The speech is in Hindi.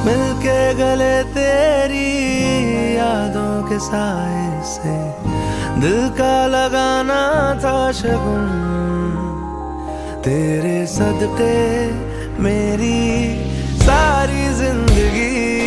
मिलके गले तेरी यादों के साए से दिल का लगाना था शगुन। तेरे सदके मेरी सारी जिंदगी